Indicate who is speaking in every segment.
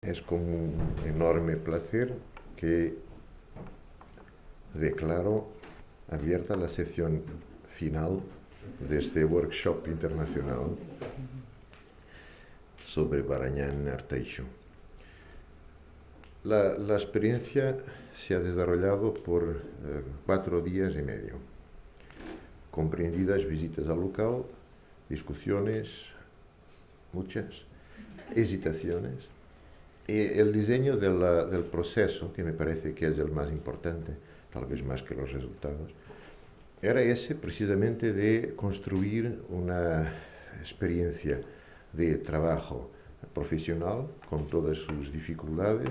Speaker 1: Es con un enorme placer que declaro abierta la sesión final de este workshop internacional sobre Barañán Arteixo. La experiencia se ha desarrollado por 4 días y medio, comprendidas visitas al local, discusiones, muchas, hesitaciones, y el diseño del proceso, que me parece que es el más importante, tal vez más que los resultados, era ese precisamente de construir una experiencia de trabajo profesional con todas sus dificultades,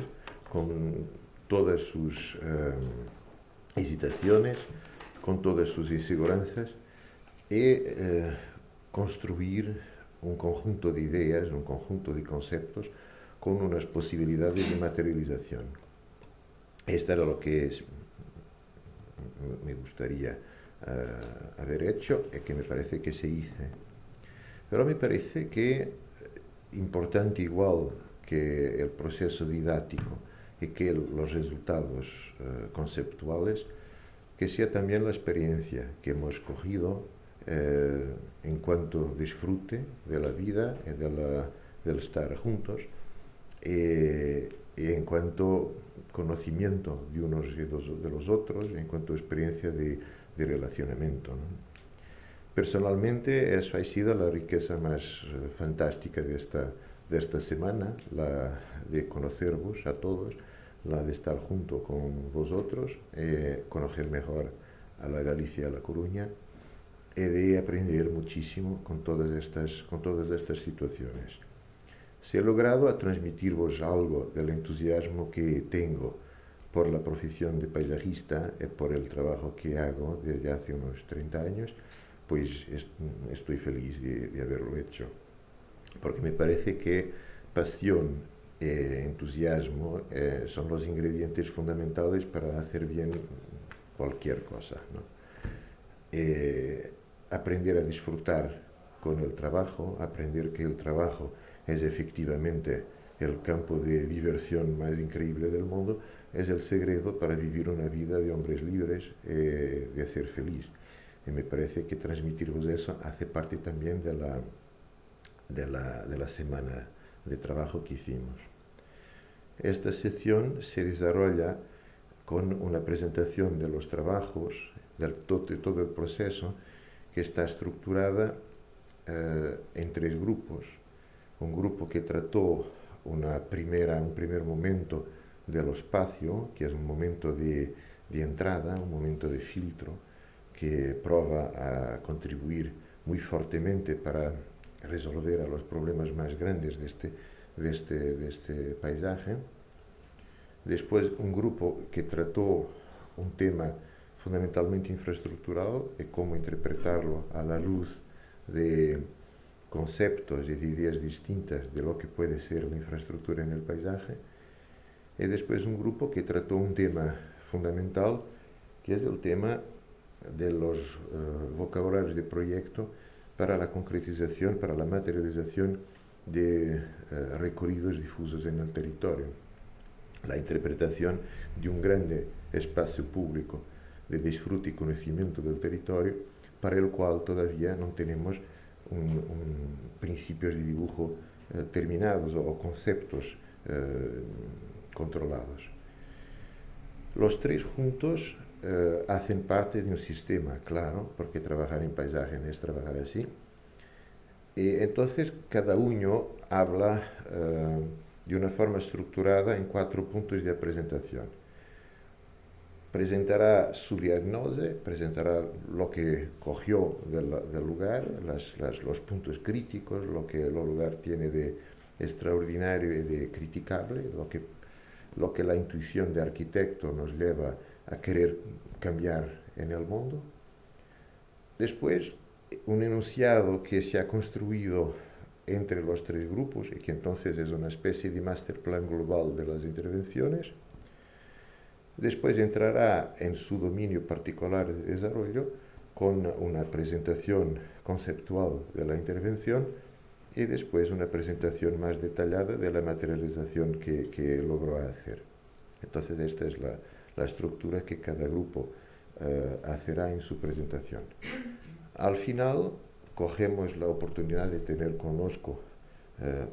Speaker 1: con todas sus hesitaciones, con todas sus inseguranzas y construir un conjunto de ideas, un conjunto de conceptos con unas posibilidades de materialización. Esta era lo que me gustaría haber hecho y que me parece que se hizo. Pero me parece que importante igual que el proceso didáctico y que los resultados conceptuales, que sea también la experiencia que hemos cogido en cuanto disfrute de la vida y del estar juntos y en cuanto conocimiento de unos y de los otros, en cuanto experiencia de relacionamiento, ¿no? Personalmente, eso ha sido la riqueza más fantástica de esta semana, la de conoceros a todos, la de estar junto con vosotros, conocer mejor a la Galicia y a la Coruña, y de aprender muchísimo con todas estas situaciones. Si he logrado a transmitirvos algo del entusiasmo que tengo por la profesión de paisajista y por el trabajo que hago desde hace unos 30 años, pues estoy feliz de haberlo hecho. Porque me parece que pasión e entusiasmo son los ingredientes fundamentales para hacer bien cualquier cosa, ¿no? Aprender a disfrutar con el trabajo, aprender que el trabajo es efectivamente el campo de diversión más increíble del mundo, es el secreto para vivir una vida de hombres libres, de ser feliz. Y me parece que transmitirvos eso hace parte también de la semana de trabajo que hicimos. Esta sección se desarrolla con una presentación de los trabajos, de todo el proceso, que está estructurada en 3 grupos. Un grupo que trató un primer momento del espacio, que es un momento de entrada, un momento de filtro, que prueba a contribuir muy fuertemente para resolver a los problemas más grandes de este paisaje. Después un grupo que trató un tema fundamentalmente infraestructural y cómo interpretarlo a la luz de conceptos y de ideas distintas de lo que puede ser la infraestructura en el paisaje. Y después un grupo que trató un tema fundamental, que es el tema de los vocabularios de proyecto para la concretización, para la materialización de recorridos difusos en el territorio. La interpretación de un grande espacio público de disfrute y conocimiento del territorio, para el cual todavía no tenemos principios de dibujo terminados o conceptos controlados. Los 3 juntos hacen parte de un sistema, claro, porque trabajar en paisaje no es trabajar así. Y entonces cada uno habla de una forma estructurada en 4 puntos de presentación. Presentará su diagnose, presentará lo que cogió del lugar, los puntos críticos, lo que el lugar tiene de extraordinario y de criticable, lo que la intuición de arquitecto nos lleva a querer cambiar en el mundo. Después, un enunciado que se ha construido entre los 3 grupos y que entonces es una especie de master plan global de las intervenciones. Después entrará en su dominio particular de desarrollo con una presentación conceptual de la intervención y después una presentación más detallada de la materialización que logró hacer. Entonces esta es la estructura que cada grupo hacerá en su presentación. Al final cogemos la oportunidad de tener conozco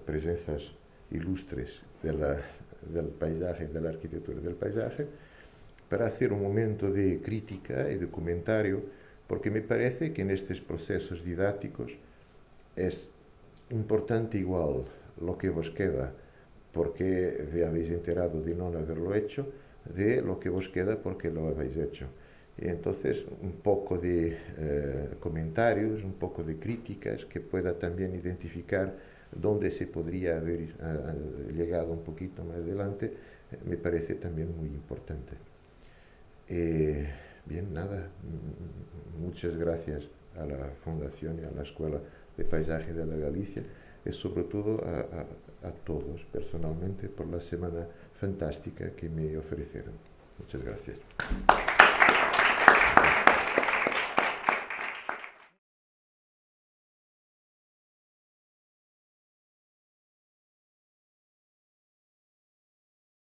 Speaker 1: presencias ilustres del paisaje, de la arquitectura del paisaje, para hacer un momento de crítica y de comentario, porque me parece que en estos procesos didácticos es importante igual lo que vos queda porque os habéis enterado de no haberlo hecho, de lo que vos queda porque lo habéis hecho. Y entonces un poco de comentarios, un poco de críticas que pueda también identificar dónde se podría haber llegado un poquito más adelante, me parece también muy importante. Bien, nada, muchas gracias a la Fundación y a la Escuela de Paisaje de la Galicia y sobre todo a todos personalmente por la semana fantástica que me ofrecieron. Muchas gracias.